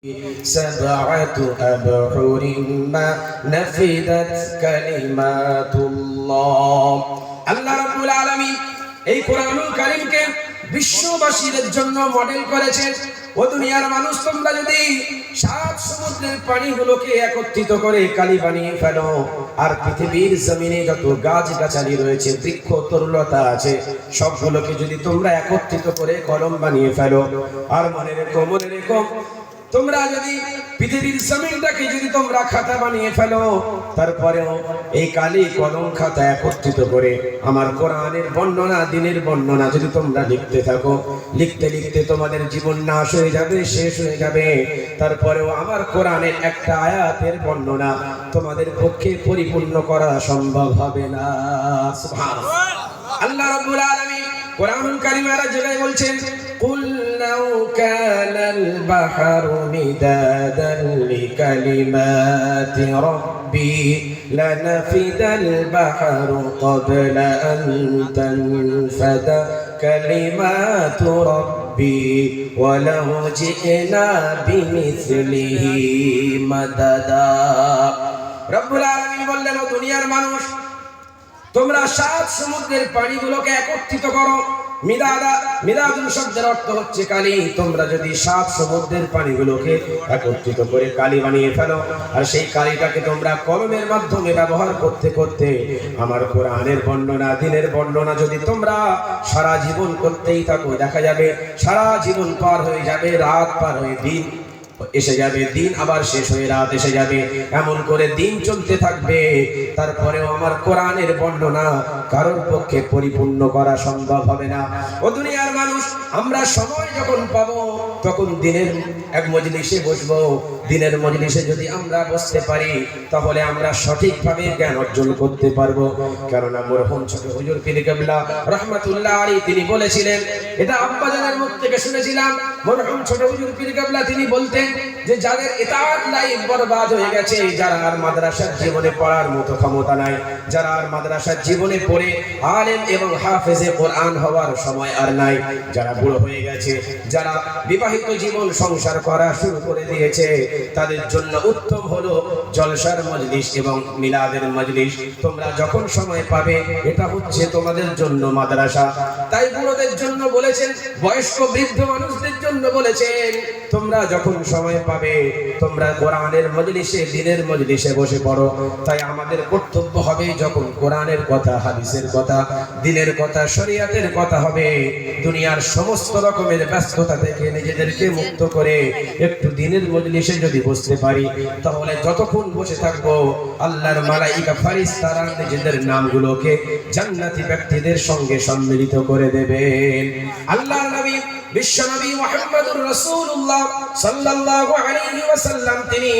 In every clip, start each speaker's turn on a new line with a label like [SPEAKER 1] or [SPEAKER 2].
[SPEAKER 1] سبعة أبحر ما نفدت كلمات الله আল্লাহ রাব্বুল আলামিন এই কোরআনুল কারীমকে বিশ্ববাসীদের জন্য মডেল করেছেন। ও দুনিয়ার মানুষ, তোমরা যদি সাত সমুদ্রের পানিগুলোকে একত্রিত করে কালি বানিয়ে ফেলো, আর পৃথিবীর জমিনে যত গাছ-গাছালি রয়েছে, বৃক্ষ তরুলতা আছে, সবগুলোকে যদি তোমরা একত্রিত করে কলম বানিয়ে ফেলো, আর মনে রেখো তোমরা যদি পৃথিবীর জমিনটাকে যদি তোমরা খাতা বানিয়ে ফেলো, তারপরেও এই কালি কলম খাতা একত্রিত করে আমার কোরআনের বর্ণনা, দিনের বর্ণনা যদি তোমরা লিখতে থাকো, লিখতে লিখতে তোমাদের জীবন নাশ হয়ে যাবে, শেষ হয়ে যাবে, তারপরেও আমার কোরআনের একটা আয়াতের বর্ণনা তোমাদের পক্ষে পরিপূর্ণ করা সম্ভব হবে না। সুবহানাল্লাহ। আল্লাহ রাব্বুল আলামিন কোরআনুল কারীমের জায়গায় বলছেন, কুল লাউ কানাল বাহরু মিদাদান লিকালিমাতি রাব্বি লানাফিদাল বাহরু ক্বাবলা আন তানফাদা কালিমাতু রাব্বি ওয়ালাউ জি'না বিমিসলিহি মাদাদা। রব্বুল আলামিন বললেন, ও দুনিয়ার মানুষ, তোমরা সাত সমুদ্রের পানিগুলোকে একত্রিত করো। মিদাদুন শব্দের অর্থ হচ্ছে কালি। তোমরা যদি সাত সমুদ্রের পানিগুলোকে একত্রিত করে কালি বানিয়ে ফেলো, আর সেই কালিটাকে তোমরা কলমের মাধ্যমে ব্যবহার করতে করতে আমার কোরআনের বর্ণনা, দিনের বর্ণনা যদি তোমরা সারা জীবন করতেই থাকো, দেখা যাবে সারা জীবন পার হয়ে যাবে, রাত পার হয়ে দিন এসে যাবে, দিন আবার শেষ হয়ে রাত এসে যাবে, এমন করে দিন চলতে থাকবে, তারপরেও আমার কোরআনের বর্ণনা কারোর পক্ষে পরিপূর্ণ করা সম্ভব হবে না। ও দুনিয়ার মানুষ, আমরা সময় যখন পাবো তখন দিনের এক মজলিসে বসবো। দিনের মজলিসে যদি আমরা বসতে পারি, তাহলে আমরা সঠিকভাবে জ্ঞান অর্জন করতে পারবো। কেননা মরহুম ছোট হুজুর পীর কেবলা রাহমাতুল্লাহ আলাইহি তিনি বলেছিলেন, এটা আব্বাজানের মুখ থেকে শুনেছিলাম, মরহুম ছোট হুজুর পীর কেবলা তিনি বলতেন যে যাদের ইতাআত লাইফ বরবাদ হয়ে গেছে, যারা আর মাদ্রাসার জীবনে পড়ার মতো ক্ষমতা নাই, যারা আর মাদ্রাসার জীবনে পড়ে আলেম এবং হাফেজে কোরআন হওয়ার সময় আর নাই, যারা বুড়ো হয়ে গেছে, যারা বিবাহিত জীবন সংসার করা শুরু করে দিয়েছে, তাদের জন্য উত্তম হলো জলসার মজলিস এবং মিলাদের মজলিস। তোমরা যখন সময় পাবে, এটা হচ্ছে তোমাদের জন্য মাদ্রাসা। তাই বুড়োদের জন্য বলেছেন, বয়স্ক বৃদ্ধ মানুষদের জন্য বলেছেন, তোমরা যখন সময় পাবে তোমরা কোরআনের মজলিসে, দিনের মজলিসে বসে পড়ো। তাই আমাদের কর্তব্য হবে, যখন কোরআনের কথা, হাদিসের কথা, দিনের কথা, শরীয়তের কথা হবে, দুনিয়ার সমস্ত রকমের ব্যস্ততা থেকে নিজেদেরকে মুক্ত করে একটু দিনের মজলিসে যদি বসতে পারি, তাহলে যতক্ষণ বসে থাকবো আল্লাহর মালাইকা ফেরেশতারা নিজেদের নামগুলোকে জান্নাতি ব্যক্তিদের সঙ্গে সম্মিলিত করে দেবেন। আল্লাহর নবী বিশ্বনবী মুহাম্মদুর রাসূলুল্লাহ সাল্লাল্লাহু আলাইহি ওয়াসাল্লাম তিনি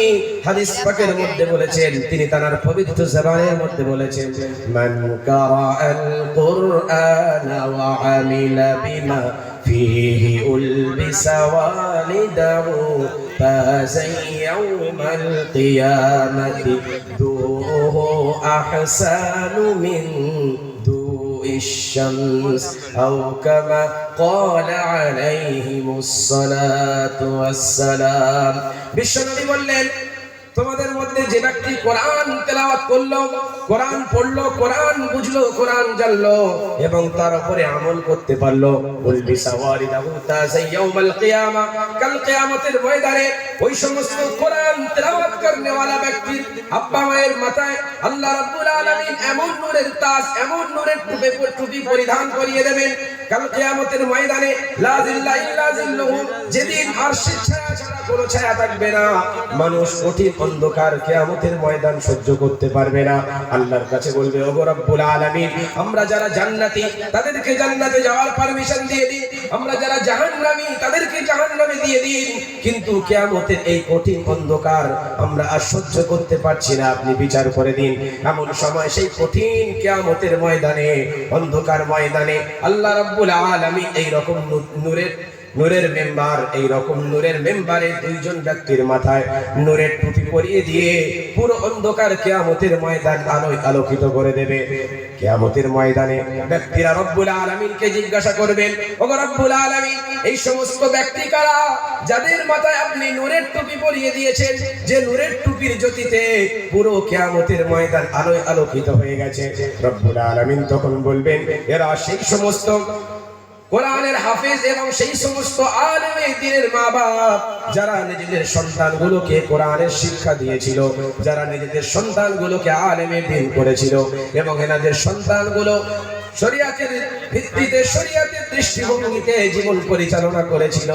[SPEAKER 1] হাদিস পাকের মধ্যে বলেছেন, তিনি তার পবিত্র জবানের মধ্যে বলেছেন, মান কারাআল কুরআনা ওয়া আমিলা বিমা ফীহি উলবিসা ওয়ালিদাহু ফাযা ইয়াউমাল কিয়ামাতি দুহু আহসানু মিন الشمس أو كما قال عليهم الصلاة والسلام। বিশ্বনবী বললেন, তোমাদের মধ্যে যে ব্যক্তি কোরআন তেলাওয়াত করলো, কোরআন পড়লো, কোরআন বুঝলো, কোরআন জানলো এবং তার উপরে আমল করতে পারলো, উলবিসা ওয়ালিদাহু তাযা ইয়াউমাল কিয়ামা, কাল কিয়ামতের ময়দানে ওই সমস্ত কোরআন তেলাওয়াত করনে ওয়ালা ব্যক্তির আব্বা মায়ের মাথায় আল্লাহ রাব্বুল আলামিন এমন নূরের তাজ, এমন নূরের টুপি পরিধান করিয়ে দেবেন, কাল কিয়ামতের ময়দানে লা জিল্লা ইল্লা জিল্লুহু, যেদিন আরশের ছায়া ছাড়া কোনো ছায়া থাকবে না, মানুষ কঠিন অন্ধকার কিয়ামতের ময়দান সহ্য করতে পারবে না। আল্লাহর কাছে বলবে, ওগো রব্বুল আলামিন, আমরা যারা জান্নাতি তাদেরকে জান্নাতে যাওয়ার পারমিশন দিয়ে দিন, আমরা যারা জাহান্নামী তাদেরকে জাহান্নামে দিয়ে দিন, কিন্তু কিয়ামতের এই কঠিন অন্ধকার আমরা আর সহ্য করতে পারছি না, আপনি বিচার করে দিন। এমন সময় সেই কঠিন কিয়ামতের ময়দানে, অন্ধকার ময়দানে আল্লাহ রাব্বুল আলামিন এই রকম নূরের নূরের মেম্বার, এই রকম নূরের মেম্বারে দুইজন ব্যক্তির মাথায় নূরের টুপি পরিয়ে দিয়ে পুরো অন্ধকার কিয়ামতের ময়দান আলোয় আলোকিত করে দেবে। কিয়ামতের ময়দানে ব্যক্তিরা রব্বুল আলামিনকে জিজ্ঞাসা করবেন, ওগো রব্বুল আলামিন, এই সমস্ত ব্যক্তি কারা যাদের মাথায় আপনি নূরের টুপি পরিয়ে দিয়েছেন, যে নূরের টুপির জ্যোতিতে পুরো কিয়ামতের ময়দান আলোয় আলোকিত হয়ে গেছে? রব্বুল আলামিন তখন বলবেন, এরা সেই সমস্ত কোরআনের হাফেজ এবং সেই সমস্ত আলেমে দ্বীনের মা বাপ যারা নিজেদের সন্তানগুলোকে কোরআনের শিক্ষা দিয়েছিল, যারা নিজেদের সন্তানগুলোকে আলেমে দ্বীন করেছিল এবং এনাদের সন্তানগুলো শরিয়াতের ভিত্তিতে শরিয়াতের দৃষ্টিভঙ্গিতে জীবন পরিচালনা করেছিল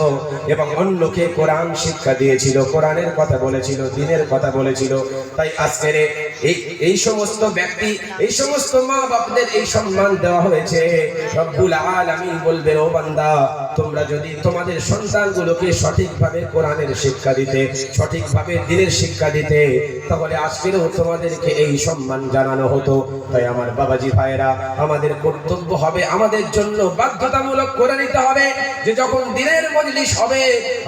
[SPEAKER 1] এবং অন্যকে কোরআন শিক্ষা দিয়েছিল, কোরআনের কথা বলেছিল, দ্বীনের কথা বলেছিল। তাই আজকের এই সমস্ত ব্যক্তি, এই সমস্ত মা বাপদের এই সম্মান দেওয়া হয়েছে। রব্বুল আলামিন বলবেন, ও বান্দা, তোমরা যদি তোমাদের সন্তানগুলোকে সঠিকভাবে কোরআনের শিক্ষা দিতে, সঠিকভাবে দ্বীনের শিক্ষা দিতে, তাহলে আজকেরও তোমাদেরকে এই সম্মান জানানো হতো। তাই আমার বাবাজি ভাইরা, আমাদের কর্তব্য হবে, আমাদের জন্য বাধ্যতামূলক করে নিতে হবে যে যখন দ্বীনের মজলিস হবে,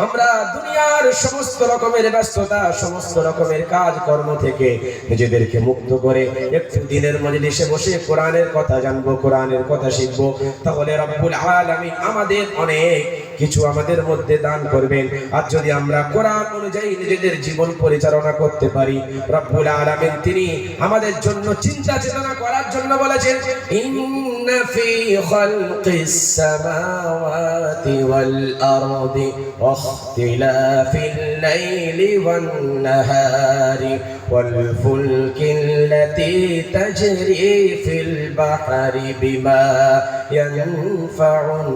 [SPEAKER 1] আমরা দুনিয়ার সমস্ত রকমের ব্যস্ততা, সমস্ত রকমের কাজ কর্ম থেকে নিজেদেরকে মুক্ত করে একটু দ্বীনের মজলিসে বসে কোরআনের কথা জানবো, কোরআনের কথা শিখবো। তাহলে রব্বুল আলামিন আমাদের অনেক কিছু আমাদের মধ্যে দান করবেন। আর যদি আমরা কোরআন অনুযায়ী নিজেদের জীবন পরিচালনা করতে পারি, রব্বুল আলামিন তিনি আমাদের জন্য চিন্তা চেতনা করার জন্য বলেছেন, ইন্না ফি খালকিস সামাওয়াতি ওয়াল আরদি ওয়া ইখতিলাফিল লাইলি ওয়ান নাহারি ওয়াল ফুলকিল্লাতী তাজরি ফিল বাহরি বিমা ইয়ানফাউন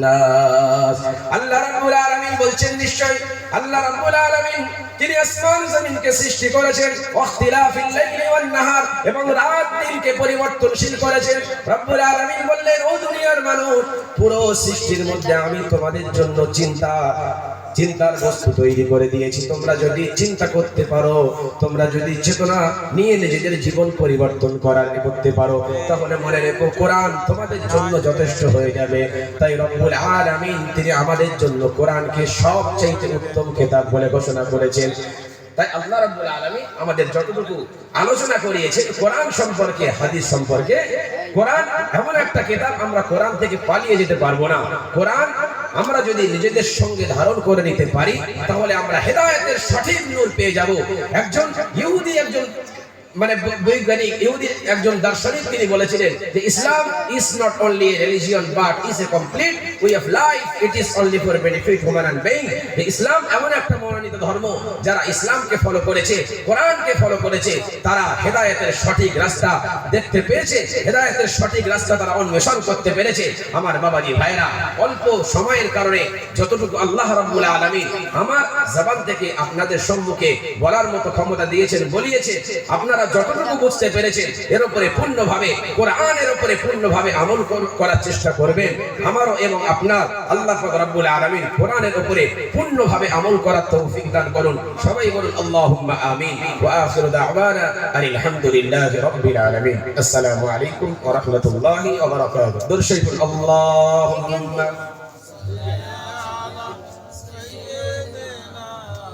[SPEAKER 1] নাস। আল্লাহ রাব্বুল আলামিন বলছেন, নিশ্চয় আল্লাহ রাব্বুল আলামিন তিনি আসমান জমিনকে সৃষ্টি করেছেন, ইখতিলাফিল লাইলি ওয়ান নাহার, এবং রাত দিনকে পরিবর্তনশীল করেছেন। রব্বুল আলামিন বললেন, ও দুনিয়ার মানুষ, পুরো সৃষ্টির মধ্যে আমি তোমাদের জন্য চিন্তার বস্তু তৈরি করে দিয়েছি। তোমরা যদি চিন্তা করতে পারো, তোমরা যদি চেতনা নিয়ে নিজেদের জীবন পরিবর্তন করতে পারো, তাহলে মনে রেখো কোরআন তোমাদের জন্য যথেষ্ট হয়ে যাবে। তাই রব্বুল আলামিন তিনি আমাদের জন্য কোরআনকে সবচেয়ে উত্তম কিতাব বলে ঘোষণা করেছেন। তাই আল্লাহ রাব্বুল আলামিন আমাদের যতটুকু আলোচনা করিয়েছেন কোরআন সম্পর্কে, হাদিস সম্পর্কে, কোরআন এমন একটা কিতাব, আমরা কোরআন থেকে পালিয়ে যেতে পারবো না। কোরআন আমরা যদি নিজেদের সঙ্গে ধারণ করে নিতে পারি, তাহলে আমরা হেদায়েতের সঠিক নূর পেয়ে যাব। একজন ইহুদি, একজন বৈজ্ঞানিক ইহুদি, একজন দার্শনিক, তিনি বলেছিলেন যে Islam is not only a religion but is a complete way of life, it is only for benefit human and being. ইসলাম এমন একটা মনোনীত ধর্ম, যারা ইসলামকে ফলো করেছে, কোরআনকে ফলো করেছে, তারা হেদায়েতের সঠিক রাস্তা দেখতে পেয়েছে, হেদায়েতের সঠিক রাস্তা তারা অন্বেষণ করতে পেরেছে। আমার বাবাজি ভাইরা, অল্প সময়ের কারণে যতটুকু আল্লাহ রাব্বুল আলামিন আমার জবান থেকে আপনাদের সম্মুখে বলার মতো ক্ষমতা দিয়েছেন, বলিয়েছে, আপনারা যতটুকু বুঝতে পেরেছেন এর উপরে পূর্ণভাবে, কোরআনের উপরে পূর্ণভাবে আমল করার চেষ্টা করবেন। আমারও এবং আপনার আল্লাহ পাক রব্বুল আলামিন কোরআনের উপরে পূর্ণভাবে আমল করার তৌফিক দান করুন। সবাই বলুন আল্লাহুম্মা আমিন। ওয়া আখিরু দাওয়ানা আলহামদুলিল্লাহি রাব্বিল আলামিন। আসসালামু আলাইকুম ওয়া রাহমাতুল্লাহি ওয়া বারাকাতুহু। দরুদ শরীফ। আল্লাহুম্মা